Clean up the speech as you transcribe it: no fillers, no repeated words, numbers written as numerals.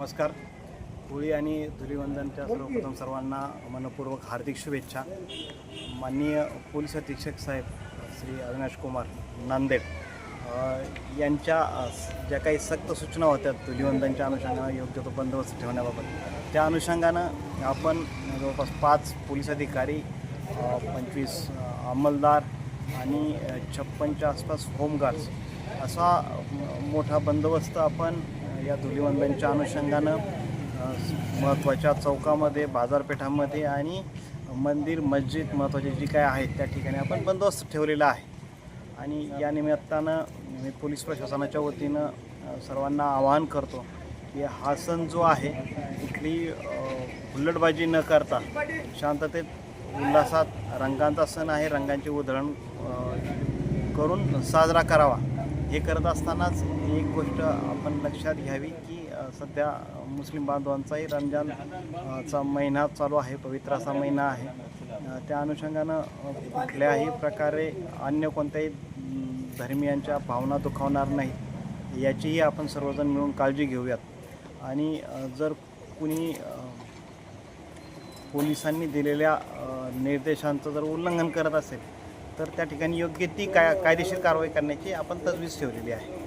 नमस्कार. होळी आणि धुलिवंदनच्या सर्वप्रथम सर्वांना मनपूर्वक हार्दिक शुभेच्छा. माननीय पोलीस अधीक्षक साहेब श्री अविनाश कुमार नांदेड यांच्या ज्या काही सक्त सूचना होत्या धुलिवंदनच्या अनुषंगानं योग्य तो बंदोबस्त ठेवण्याबाबत, त्या अनुषंगानं आपण जवळपास 5 पोलीस अधिकारी, 25 अंमलदार आणि 56च्या आसपास होमगार्ड्स असा मोठा बंदोबस्त आपण या धुलिवंदनच्या अनुषंगानं महत्त्वाच्या चौकामध्ये, बाजारपेठांमध्ये आणि मंदिर, मस्जिद महत्त्वाचे जी काय आहेत त्या ठिकाणी आपण बंदोबस्त ठेवलेला आहे. आणि या निमित्तानं मी पोलीस प्रशासनाच्या वतीनं सर्वांना आवाहन करतो की हा सण जो आहे कुठली हुल्लडबाजी न करता शांततेत, उल्हासात, रंगांचा सण आहे, रंगांची उधळण करून साजरा करावा. हे करत असतानाच एक गोष्ट आपण लक्षात घ्यावी की सध्या मुस्लिम बांधवांचाही रमजानचा महिना चालू आहे, पवित्र असा महिना आहे. त्या अनुषंगानं कुठल्याही प्रकारे अन्य कोणत्याही धर्मियांच्या भावना दुखावणार नाही याचीही आपण सर्वजण मिळून काळजी घेऊयात. आणि जर कुणी पोलिसांनी दिलेल्या निर्देशांचं जर उल्लंघन करत असेल तर त्या ठिकाणी योग्य ती कायदेशीर कारवाई करण्याची आपण तजवीज ठेवलेली आहे.